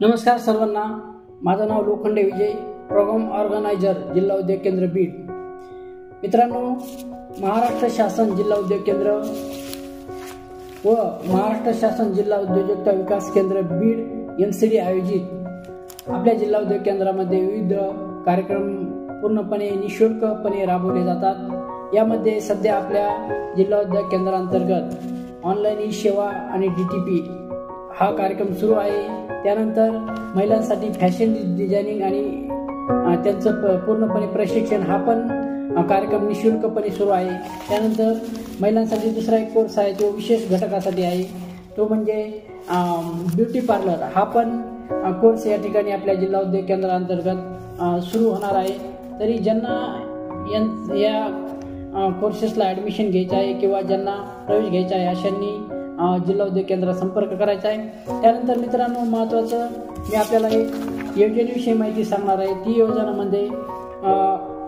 नमस्कार सर्वांना, माझं नाव लोखंडे विजय, प्रोग्राम ऑर्गनायझर जिल्हा उद्योग केंद्र बीड. मित्रांनो, महाराष्ट्र शासन जिल्हा उद्योग केंद्र व महाराष्ट्र शासन जिल्हा उद्योजकता विकास केंद्र बीड MCD आयोजित आपल्या जिल्हा उद्योग केंद्रामध्ये विविध कार्यक्रम पूर्णपणे निःशुल्कपणे राबवले जातात. यामध्ये सध्या आपल्या जिल्हा उद्योग केंद्रांतर्गत ऑनलाईन ई सेवा आणि DTP हा कार्यक्रम सुरू आहे. त्यानंतर महिलांसाठी फॅशन डिझायनिंग आणि त्यांचं पूर्णपणे प्रशिक्षण हा पण कार्यक्रम निःशुल्कपणे सुरू आहे. त्यानंतर महिलांसाठी दुसरा एक कोर्स आहे जो विशेष घटकासाठी आहे, तो म्हणजे ब्युटी पार्लर हा पण कोर्स या ठिकाणी आपल्या जिल्हा उद्योग केंद्रांतर्गत सुरू होणार आहे. तरी ज्यांना या कोर्सेसला ॲडमिशन घ्यायचं आहे किंवा ज्यांना प्रवेश घ्यायचा आहे अशांनी जिल्हा उद्योग केंद्रात संपर्क करायचा आहे. त्यानंतर मित्रांनो, महत्त्वाचं मी आपल्याला एक योजनेविषयी माहिती सांगणार आहे. ती योजना म्हणजे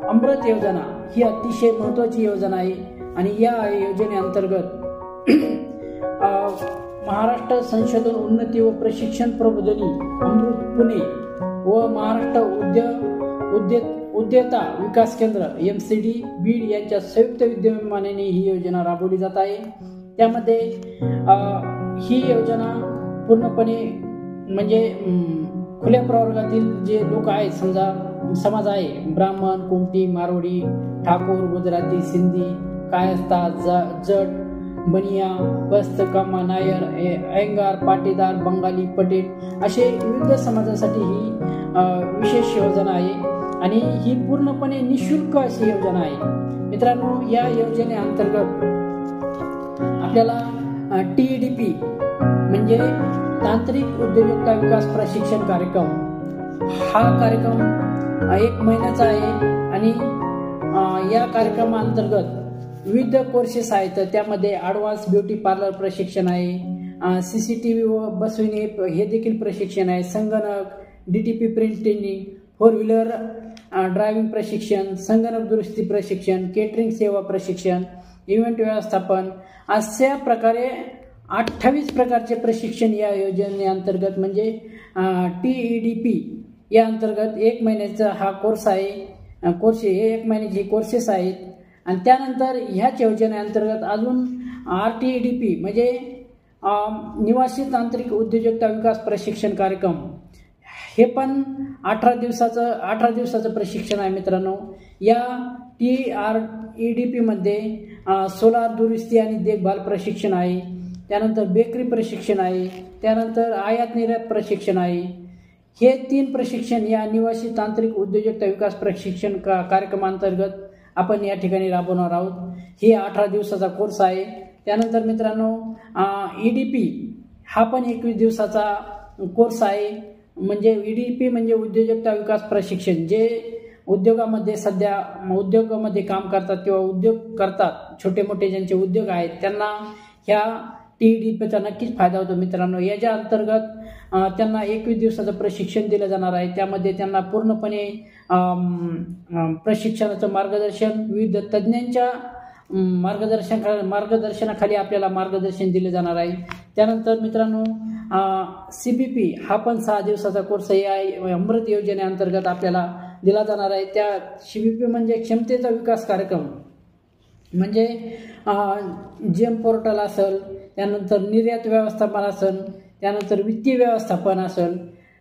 अमृत योजना ही अतिशय महत्त्वाची योजना आहे आणि या योजनेअंतर्गत महाराष्ट्र संशोधन उन्नती व प्रशिक्षण प्रबोधिनी अमृत पुणे व महाराष्ट्र उद्यता विकास केंद्र MCD बीड यांच्या संयुक्त विद्यमानेने ही योजना राबवली जात आहे. त्यामध्ये ही योजना पूर्णपणे म्हणजे खुल्या प्रवर्गातील जे लोक आहेत, समजा समाज आहे, ब्राह्मण, कुमटी, मारवाडी, ठाकूर, गुजराती, सिंधी, कायस्था, जट, बनिया, बस्त, कामा, नायर, अयंगार, पाटीदार, बंगाली, पटेल असे विविध समाजासाठी ही विशेष योजना आहे आणि ही पूर्णपणे निःशुल्क अशी योजना आहे. मित्रांनो, या योजनेअंतर्गत आपल्याला TEDP म्हणजे तांत्रिक उद्योजकता विकास प्रशिक्षण कार्यक्रम हा कार्यक्रम 1 महिन्याचा आहे आणि या कार्यक्रमाअंतर्गत विविध कोर्सेस आहेत. त्यामध्ये ॲडव्हान्स ब्युटी पार्लर प्रशिक्षण आहे, CCTV बसविणे हे देखील प्रशिक्षण आहे, संगणक, DTP print training, 4 wheeler driving प्रशिक्षण, संगणक दुरुस्ती प्रशिक्षण, केटरिंग सेवा प्रशिक्षण, इव्हेंट व्यवस्थापन अशा प्रकारे 28 प्रकारचे प्रशिक्षण या योजनेअंतर्गत म्हणजे TEDP या अंतर्गत 1 महिन्याचा हा कोर्स आहे. हे 1 महिन्याचे कोर्सेस आहेत आणि त्यानंतर ह्याच योजनेअंतर्गत अजून RTEDP म्हणजे निवासी तांत्रिक उद्योजकता विकास प्रशिक्षण कार्यक्रम हे पण 18 दिवसाचं प्रशिक्षण आहे. मित्रांनो, या TEDP मध्ये सोलार दुरुस्ती आणि देखभाल प्रशिक्षण आहे, त्यानंतर बेकरी प्रशिक्षण आहे, त्यानंतर आयात निर्यात प्रशिक्षण आहे. हे 3 प्रशिक्षण या निवासी तांत्रिक उद्योजकता विकास प्रशिक्षण कार्यक्रमांतर्गत आपण या ठिकाणी राबवणार आहोत. हे 18 दिवसाचा कोर्स आहे. त्यानंतर मित्रांनो, EDP हा पण 21 दिवसाचा कोर्स आहे. म्हणजे EDP म्हणजे उद्योजकता विकास प्रशिक्षण, जे उद्योगामध्ये सध्या उद्योगामध्ये काम करतात किंवा उद्योग करतात, छोटे मोठे ज्यांचे उद्योग आहेत त्यांना ह्या TEDPचा नक्कीच फायदा होतो. मित्रांनो, याच्या अंतर्गत त्यांना 21 दिवसाचं प्रशिक्षण दिलं जाणार आहे. त्यामध्ये त्यांना पूर्णपणे प्रशिक्षणाचं मार्गदर्शन विविध तज्ज्ञांच्या मार्गदर्शनाखाली आपल्याला मार्गदर्शन दिले जाणार आहे. त्यानंतर मित्रांनो, CBP हा पण 6 दिवसाचा कोर्स आहे अमृत योजनेअंतर्गत आपल्याला दिला जाणार आहे. त्या CBP म्हणजे क्षमतेचा विकास कार्यक्रम, म्हणजे GM पोर्टल असेल, त्यानंतर निर्यात व्यवस्थापन असेल, त्यानंतर वित्तीय व्यवस्थापन असेल.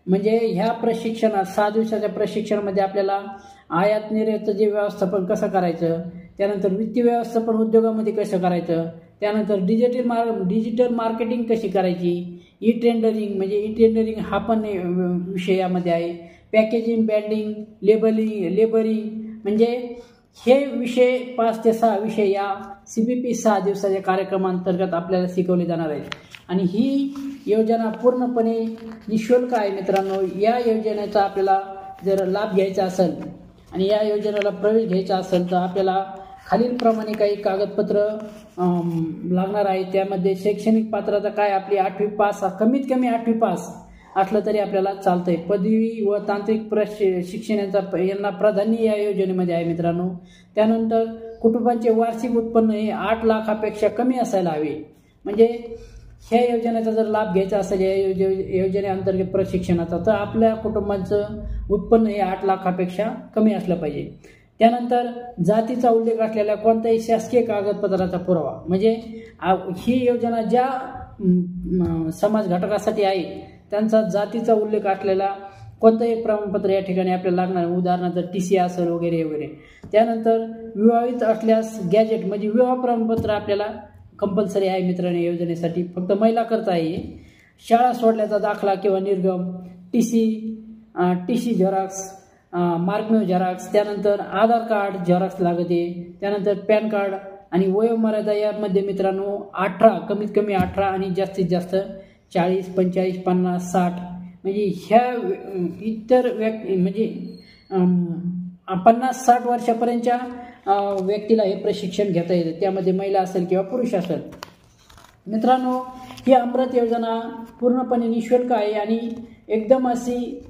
म्हणजे ह्या प्रशिक्षणात 6 दिवसाच्या प्रशिक्षणामध्ये आपल्याला आयात निर्यातचं जे व्यवस्थापन कसं करायचं, त्यानंतर वित्तीय व्यवस्थापन उद्योगामध्ये कसं करायचं, त्यानंतर डिजिटल मार्केटिंग कशी करायची, टेंडरिंग म्हणजे टेंडरिंग हा पण विषय यामध्ये आहे, पॅकेजिंग, ब्रँडिंग, लेबरिंग म्हणजे हे विषय 5 ते 6 विषय या CBP 6 दिवसाच्या कार्यक्रमांतर्गत आपल्याला शिकवले जाणार आहेत आणि ही योजना पूर्णपणे निःशुल्क आहे. मित्रांनो, या योजनेचा आपल्याला जर लाभ घ्यायचा असेल आणि या योजनेला प्रवेश घ्यायचा असेल तर आपल्याला खालीलप्रमाणे काही कागदपत्र लागणार आहे. त्यामध्ये शैक्षणिक पात्रता काय, आपली 8वी पास, कमीत कमी 8वी पास असलं तरी आपल्याला चालतंय. पदवी व तांत्रिक शिक्षणाचा यांना प्राधान्य या योजनेमध्ये आहे. मित्रांनो, त्यानंतर कुटुंबांचे वार्षिक उत्पन्न हे 8 लाखापेक्षा कमी असायला हवे. म्हणजे ह्या योजनेचा जर लाभ घ्यायचा असेल या योजनेअंतर्गत प्रशिक्षणाचा, तर आपल्या कुटुंबाचं उत्पन्न हे 8 लाखापेक्षा कमी असलं पाहिजे. त्यानंतर जातीचा उल्लेख असलेल्या कोणत्याही शासकीय कागदपत्राचा पुरावा, म्हणजे ही योजना ज्या समाज घटकासाठी आहे त्यांचा जातीचा उल्लेख असलेला कोणतंही प्रमाणपत्र या ठिकाणी आपल्याला लागणार, उदाहरणार्थ TC असेल वगैरे वगैरे. त्यानंतर विवाहित असल्यास गॅजेट म्हणजे विवाह प्रमाणपत्र आपल्याला कंपल्सरी आहे मित्रांनो योजनेसाठी, फक्त महिला करता आहे. शाळा सोडल्याचा दाखला किंवा निर्गम, TC झेरॉक्स, मार्कमेव झेरॉक्स, त्यानंतर आधार कार्ड झेरॉक्स लागते, त्यानंतर पॅन कार्ड आणि वयोमर्यादा यामध्ये मित्रांनो 18, कमीत कमी 18 आणि जास्तीत जास्त 40, 45, 50, 60 म्हणजे ह्या इतर व्यक्ती म्हणजे 50-60 वर्षापर्यंतच्या व्यक्तीला हे प्रशिक्षण घेता येते, त्यामध्ये महिला असेल किंवा पुरुष असेल. मित्रांनो ही अमृत योजना पूर्णपणे निःशुल्क आहे आणि एकदम अशी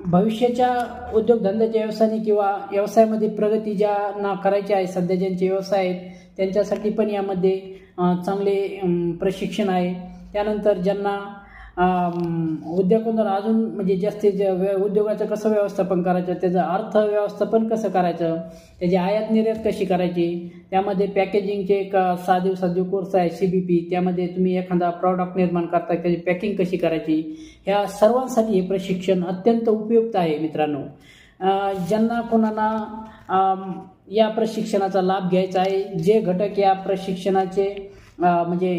भविष्याच्या उद्योगधंद्याच्या व्यवसायाने किंवा व्यवसायामध्ये प्रगती ज्यांना करायची आहे, सध्या ज्यांचे व्यवसाय आहेत त्यांच्यासाठी पण यामध्ये चांगले प्रशिक्षण आहे. त्यानंतर ज्यांना उद्योगांवर अजून म्हणजे जास्तीत उद्योगाचं कसं व्यवस्थापन करायचं, त्याचं अर्थव्यवस्थापन कसं करायचं, त्याची आयात निर्यात कशी करायची, त्यामध्ये पॅकेजिंगचे एक 6 दिवसाचा कोर्स आहे CBP, त्यामध्ये तुम्ही एखादा प्रॉडक्ट निर्माण करता त्याची पॅकिंग कशी करायची, ह्या सर्वांसाठी हे प्रशिक्षण अत्यंत उपयुक्त आहे मित्रांनो. ज्यांना कोणाला या प्रशिक्षणाचा लाभ घ्यायचा आहे, जे घटक या प्रशिक्षणाचे म्हणजे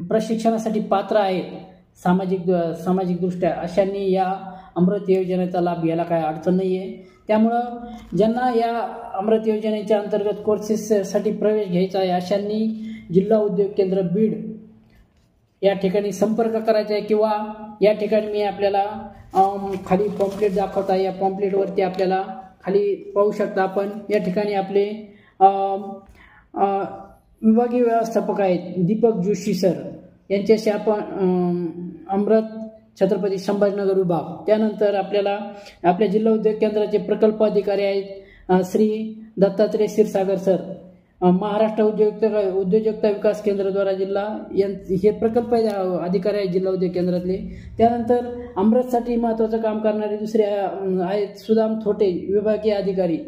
प्रशिक्षणासाठी पात्र आहेत सामाजिकदृष्ट्या, अशांनी या अमृत योजनेचा लाभ घ्यायला काय अडचण नाही आहे. त्यामुळं ज्यांना या अमृत योजनेच्या अंतर्गत कोर्सेससाठी प्रवेश घ्यायचा आहे अशांनी जिल्हा उद्योग केंद्र बीड या ठिकाणी संपर्क करायचा आहे, किंवा या ठिकाणी मी आपल्याला खाली पॉम्पलेट दाखवत आहे. या पॉम्पलेटवरती आपल्याला खाली पाहू शकता आपण, या ठिकाणी आपले विभागीय व्यवस्थापक आहेत दीपक जोशी सर, यांच्याशी आपण अमृत छत्रपती संभाजीनगर विभाग. त्यानंतर आपल्याला आपल्या जिल्हा उद्योग केंद्राचे प्रकल्प अधिकारी आहेत श्री दत्तात्रय क्षीरसागर सर, महाराष्ट्र उद्योजकता विकास केंद्राद्वारा जिल्हा हे प्रकल्प अधिकारी आहेत जिल्हा उद्योग केंद्रातले. त्यानंतर अमृतसाठी महत्त्वाचं काम करणारे दुसरे आहेत सुदाम थोटे, विभागीय अधिकारी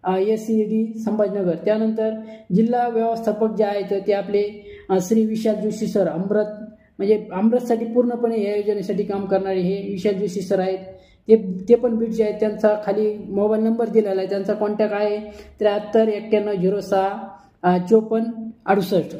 SCD संभाजीनगर. त्यानंतर जिल्हा व्यवस्थापक जे आहेत ते आपले श्री विशाल जोशी सर, अमृत म्हणजे अमृतसाठी पूर्णपणे या योजनेसाठी काम करणारे हे विशाल जोशी सर आहेत. ते पण बीडचे आहेत. त्यांचा खाली मोबाईल नंबर दिलेला आहे, त्यांचा कॉन्टॅक्ट आहे 73 91 06 54 68.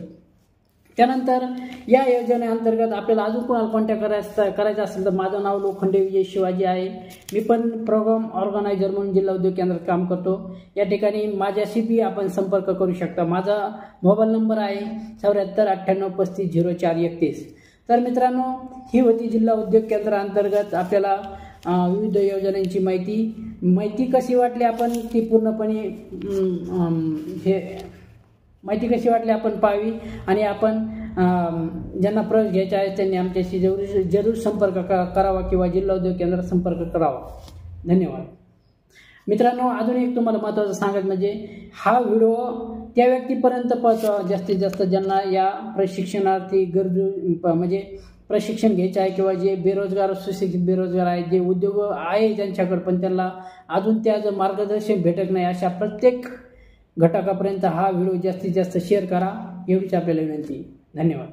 त्यानंतर या योजनेअंतर्गत आपल्याला अजून कोणाला कॉन्टॅक्ट करायचा असेल तर माझं नाव लोखंडे विजय शिवाजी आहे. मी पण प्रोग्राम ऑर्गनायझर म्हणून जिल्हा उद्योग केंद्रात काम करतो. या ठिकाणी माझ्याशी बी आपण संपर्क करू शकता. माझा मोबाईल नंबर आहे 74 98 35 04 31. तर मित्रांनो ही होती जिल्हा उद्योग केंद्राअंतर्गत आपल्याला विविध योजनांची माहिती कशी वाटली आपण ती पूर्णपणे माहिती कशी वाटली आपण पाहावी, आणि आपण ज्यांना प्रवेश घ्यायचा आहे त्यांनी आमच्याशी जरूर संपर्क करावा किंवा जिल्हा उद्योग केंद्रात संपर्क करावा. धन्यवाद मित्रांनो. अजून एक तुम्हाला महत्त्वाचं सांगायचं म्हणजे हा व्हिडिओ त्या व्यक्तीपर्यंत पोहोचवा जास्तीत जास्त ज्यांना या प्रशिक्षणार्थी गरजू म्हणजे प्रशिक्षण घ्यायचं आहे, किंवा जे बेरोजगार सुशिक्षित बेरोजगार आहेत, जे उद्योग आहे ज्यांच्याकडे पण त्यांना अजून त्याचं मार्गदर्शन भेटत नाही, अशा प्रत्येक घटकापर्यंत हा व्हिडिओ जास्तीत जास्त शेअर करा, एवढीच आपल्याला विनंती. धन्यवाद.